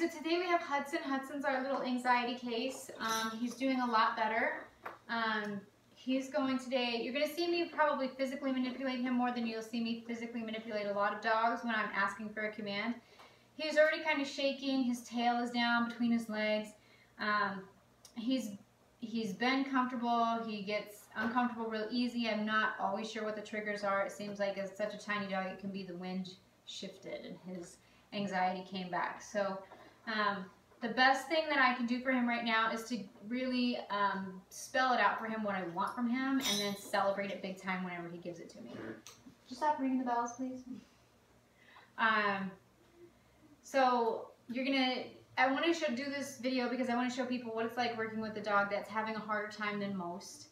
right, so today we have Hudson. Hudson's our little anxiety case. He's doing a lot better. He's going today, you're going to see me probably physically manipulate him more than you'll see me physically manipulate a lot of dogs when I'm asking for a command. He's already kind of shaking. His tail is down between his legs. He's been comfortable. He gets uncomfortable real easy. I'm not always sure what the triggers are. It seems like as such a tiny dog, it can be the wind shifted and his anxiety came back. So the best thing that I can do for him right now is to really spell it out for him what I want from him and then celebrate it big time whenever he gives it to me. Just stop ringing the bells, please. So I want to do this video because I want to show people what it's like working with a dog that's having a harder time than most.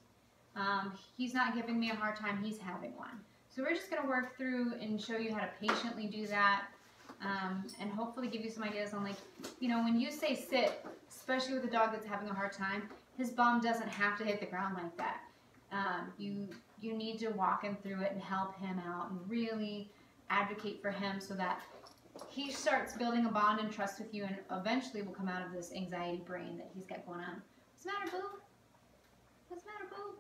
He's not giving me a hard time, he's having one. So we're just going to work through and show you how to patiently do that. And hopefully give you some ideas on, like, you know, when you say sit, especially with a dog that's having a hard time, his bum doesn't have to hit the ground like that. You need to walk him through it and help him out and really advocate for him so that he starts building a bond and trust with you and eventually will come out of this anxiety brain that he's got going on. What's the matter, boo? What's the matter, boo?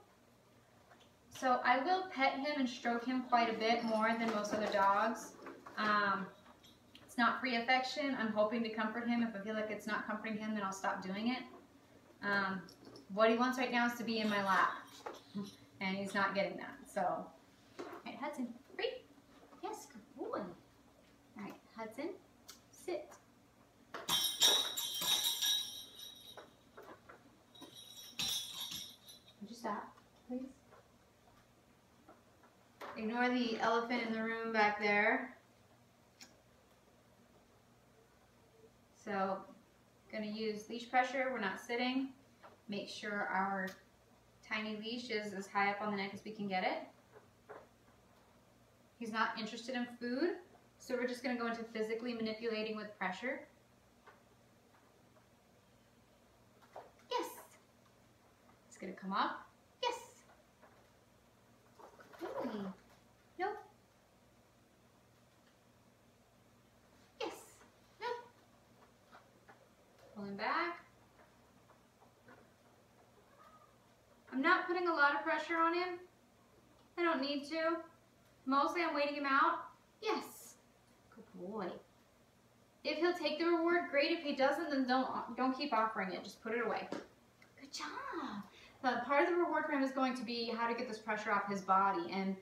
So I will pet him and stroke him quite a bit more than most other dogs. It's not free affection. I'm hoping to comfort him. If I feel like it's not comforting him, then I'll stop doing it. What he wants right now is to be in my lap. And he's not getting that. So, all right, Hudson, free. Yes, good boy. All right, Hudson, sit. Would you stop, please? Ignore the elephant in the room back there. So, going to use leash pressure. We're not sitting. Make sure our tiny leash is as high up on the neck as we can get it. He's not interested in food, so we're just going to go into physically manipulating with pressure. Yes. It's going to come up. Yes. Really? Nope. Pulling back. I'm not putting a lot of pressure on him. I don't need to. Mostly I'm waiting him out. Yes. Good boy. If he'll take the reward, great. If he doesn't, then don't keep offering it. Just put it away. Good job. But part of the reward for him is going to be how to get this pressure off his body, and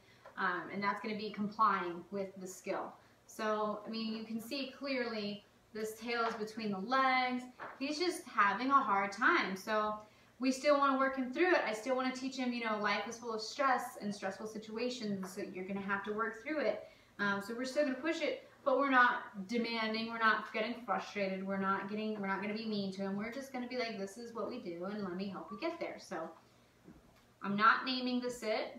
that's going to be complying with the skill. So, I mean, you can see clearly this tail is between the legs. He's just having a hard time. So we still want to work him through it. I still want to teach him, you know, life is full of stress and stressful situations, so you're going to have to work through it. So we're still going to push it, but we're not demanding. We're not getting frustrated. We're not going to be mean to him. We're just going to be like, this is what we do, and let me help you get there. So I'm not naming the sit.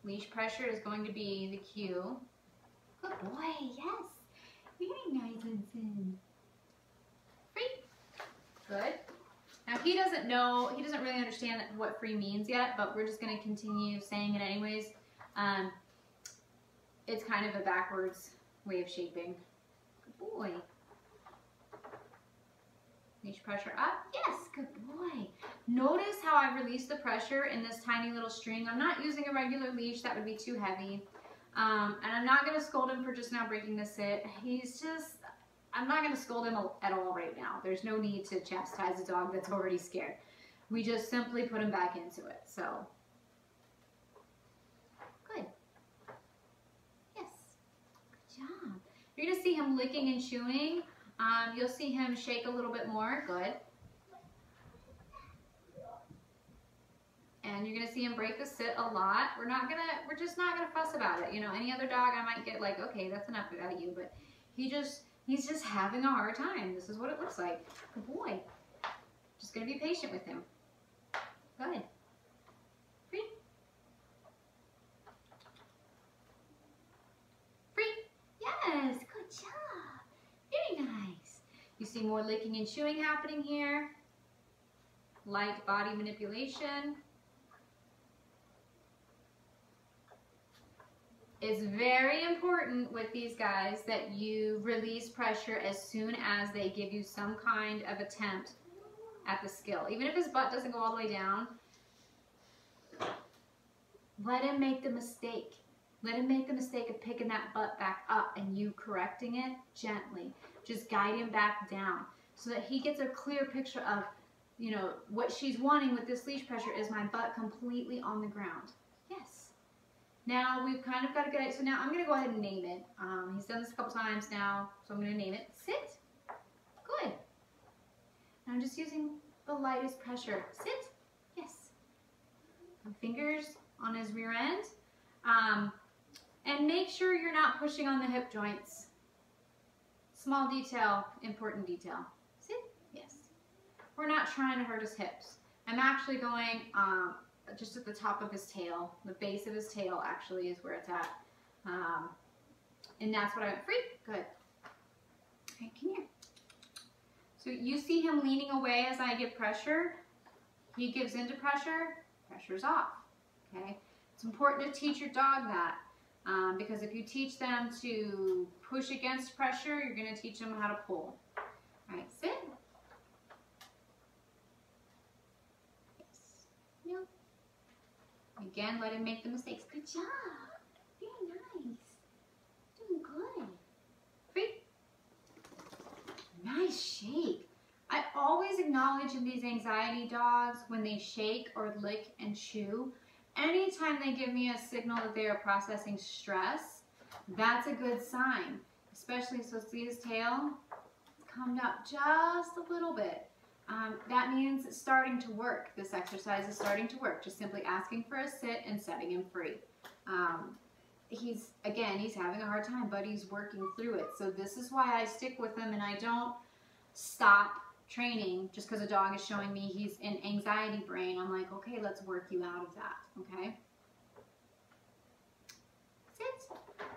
Leash pressure is going to be the cue. Good boy, yes. Very nice, Hudson. Free. Good. Now he doesn't know, he doesn't really understand what free means yet, but we're just going to continue saying it anyways. It's kind of a backwards way of shaping. Good boy. Leash pressure up. Yes, good boy. Notice how I release the pressure in this tiny little string. I'm not using a regular leash, that would be too heavy. And I'm not going to scold him for just now breaking the sit. I'm not going to scold him at all right now. There's no need to chastise a dog that's already scared. We just simply put him back into it. So, good. Yes. Good job. You're going to see him licking and chewing. You'll see him shake a little bit more. Good. And you're going to see him break the sit a lot. We're just not going to fuss about it. You know, any other dog I might get like, okay, that's enough about you, but he's just having a hard time. This is what it looks like. Good boy. Just going to be patient with him. Good. Free. Free. Yes, good job. Very nice. You see more licking and chewing happening here. Light body manipulation. It's very important with these guys that you release pressure as soon as they give you some kind of attempt at the skill. Even if his butt doesn't go all the way down, let him make the mistake. Let him make the mistake of picking that butt back up and you correcting it gently. Just guide him back down so that he gets a clear picture of, you know, what she's wanting with this leash pressure is my butt completely on the ground. Yes. Now we've kind of got to get it. So now I'm going to go ahead and name it. He's done this a couple times now, so I'm going to name it. Sit. Good. Now I'm just using the lightest pressure. Sit. Yes. Fingers on his rear end. And make sure you're not pushing on the hip joints. Small detail, important detail. Sit. Yes. We're not trying to hurt his hips. I'm actually going just at the top of his tail. The base of his tail actually is where it's at. And that's what I went. Free. Good. All right, come here. So you see him leaning away as I give pressure. He gives into pressure. Pressure's off. Okay. It's important to teach your dog that. Because if you teach them to push against pressure, you're going to teach them how to pull. All right, sit. Yes. No. Again, let him make the mistakes. Good job. Very nice. Doing good. Free. Nice shake. I always acknowledge in these anxiety dogs when they shake or lick and chew. Anytime they give me a signal that they are processing stress, that's a good sign. Especially, so see his tail? It's calmed up just a little bit. That means it's starting to work. This exercise is starting to work. Just simply asking for a sit and setting him free. He's having a hard time, but he's working through it. So this is why I stick with him and I don't stop training just because a dog is showing me he's in anxiety brain. I'm like, okay, let's work you out of that, okay? Sit. Good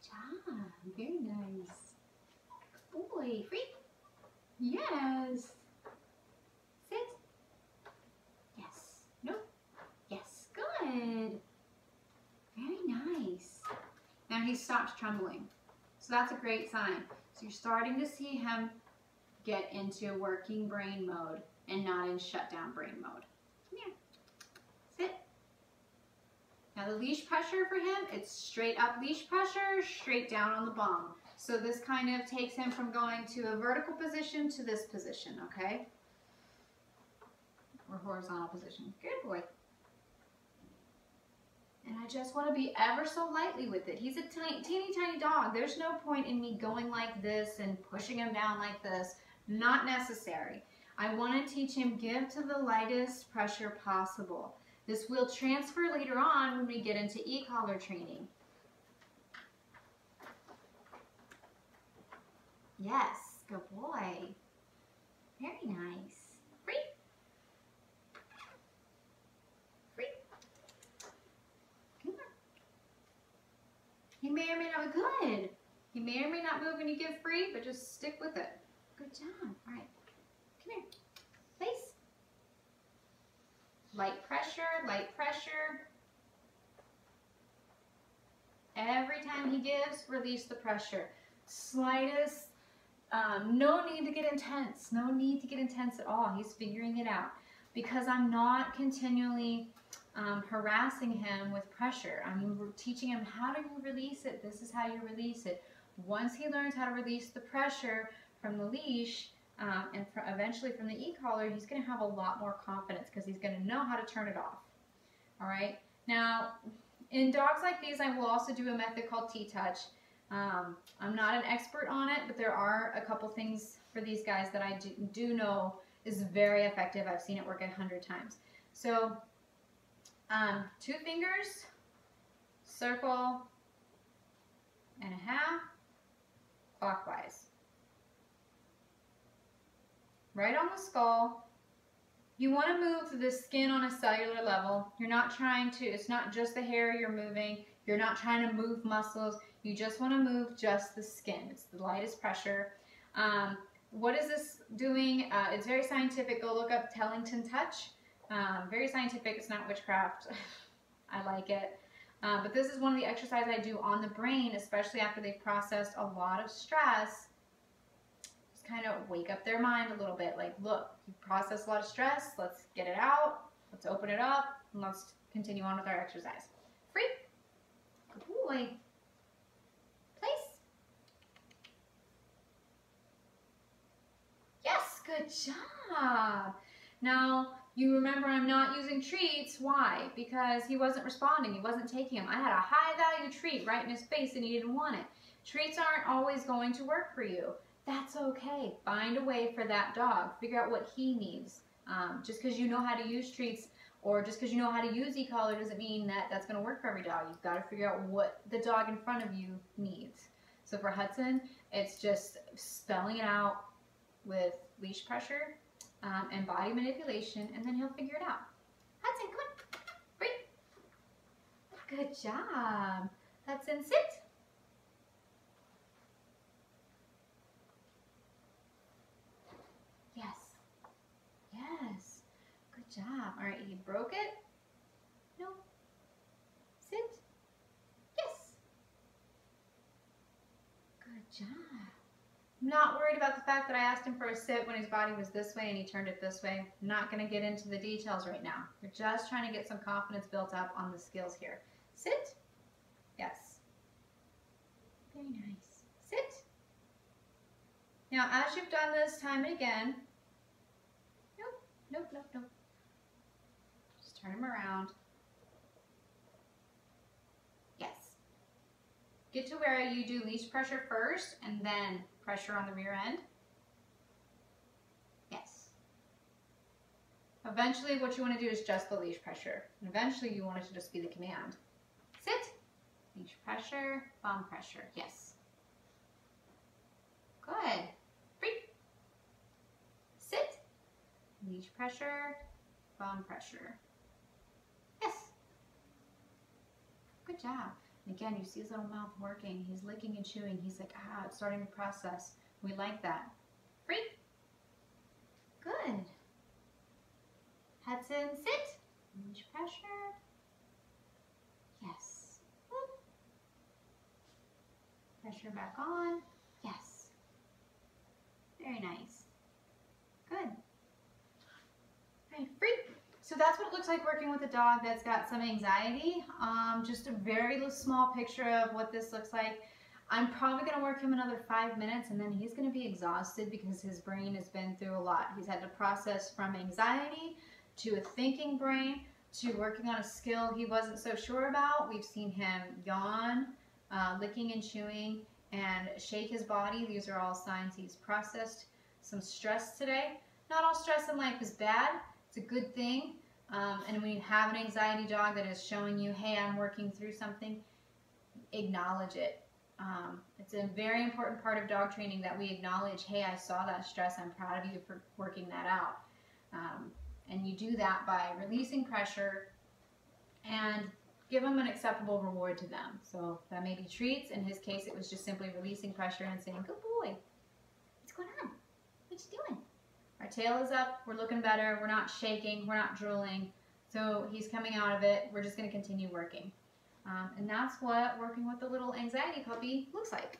job. Very nice. Good boy. Free. Yes. Sit. Yes. No. Yes. Good. Very nice. Now he stopped trembling. So that's a great sign. So you're starting to see him get into working brain mode and not in shutdown brain mode. Come here. Sit. Now the leash pressure for him, it's straight up leash pressure, straight down on the bum. So this kind of takes him from going to a vertical position to this position, okay? Or horizontal position. Good boy. And I just want to be ever so lightly with it. He's a teeny tiny dog. There's no point in me going like this and pushing him down like this. Not necessary. I want to teach him give to the lightest pressure possible. This will transfer later on when we get into e-collar training. Yes, good boy. Very nice. Free. Free. Come on. He may or may not be good. He may or may not move when you give free, but just stick with it. Good job. All right. Come here. Place. Light pressure, light pressure. Every time he gives, release the pressure. Slightest, no need to get intense. No need to get intense at all. He's figuring it out. Because I'm not continually harassing him with pressure. I'm teaching him how to release it. This is how you release it. Once he learns how to release the pressure from the leash and eventually from the e-collar, he's going to have a lot more confidence because he's going to know how to turn it off. All right. Now, in dogs like these, I will also do a method called T-touch. I'm not an expert on it, but there are a couple things for these guys that I do know is very effective. I've seen it work 100 times. So, 2 fingers, circle and a half, clockwise. Right on the skull. You want to move the skin on a cellular level. You're not trying to, it's not just the hair you're moving. You're not trying to move muscles. You just want to move just the skin. It's the lightest pressure. What is this doing? It's very scientific. Go look up Tellington Touch. Very scientific. It's not witchcraft. I like it. But this is one of the exercises I do on the brain, especially after they've processed a lot of stress. Just kind of wake up their mind a little bit. Like, look, you processed a lot of stress. Let's get it out. Let's open it up. And let's continue on with our exercise. Free. Good boy. Place. Yes, good job. Now, you remember I'm not using treats. Why? Because he wasn't responding. He wasn't taking them. I had a high value treat right in his face and he didn't want it. Treats aren't always going to work for you. That's okay. Find a way for that dog. Figure out what he needs. Just because you know how to use treats or just because you know how to use e-collar doesn't mean that that's going to work for every dog. You've got to figure out what the dog in front of you needs. So for Hudson, it's just spelling it out with leash pressure and body manipulation, and then he'll figure it out. Hudson, come on. Breathe. Good job. Hudson, sit. Yes. Yes. Good job. All right, he broke it. No. Sit. Yes. Good job. I'm not worried about the fact that I asked him for a sit when his body was this way and he turned it this way. I'm not going to get into the details right now. We're just trying to get some confidence built up on the skills here. Sit. Yes. Very nice. Sit. Now, as you've done this time and again, nope, nope, nope, nope. Just turn him around. Yes. Get to where you do leash pressure first and then pressure on the rear end. Yes. Eventually what you want to do is just the leash pressure. And eventually you want it to just be the command. Sit. Leash pressure, bum pressure. Yes. Good. Breathe. Sit. Leash pressure, bum pressure. Yes. Good job. And again, you see his little mouth working. He's licking and chewing. He's like, ah, it's starting to process. We like that. Free. Good. Hudson, sit. Leash pressure. Yes. Pressure back on. Yes. Very nice. Good. All right, free. So that's what it looks like working with a dog that's got some anxiety. Just a very small picture of what this looks like. I'm probably going to work him another 5 minutes and then he's going to be exhausted because his brain has been through a lot. He's had to process from anxiety to a thinking brain to working on a skill he wasn't so sure about. We've seen him yawn, licking and chewing, and shake his body. These are all signs he's processed some stress today. Not all stress in life is bad. It's a good thing. And when you have an anxiety dog that is showing you, hey, I'm working through something, acknowledge it. It's a very important part of dog training that we acknowledge, hey, I saw that stress. I'm proud of you for working that out. And you do that by releasing pressure and give them an acceptable reward to them. So that may be treats. In his case, it was just simply releasing pressure and saying, good boy. What's going on? What you doing? Our tail is up. We're looking better. We're not shaking. We're not drooling. So he's coming out of it. We're just going to continue working. And that's what working with the little anxiety puppy looks like.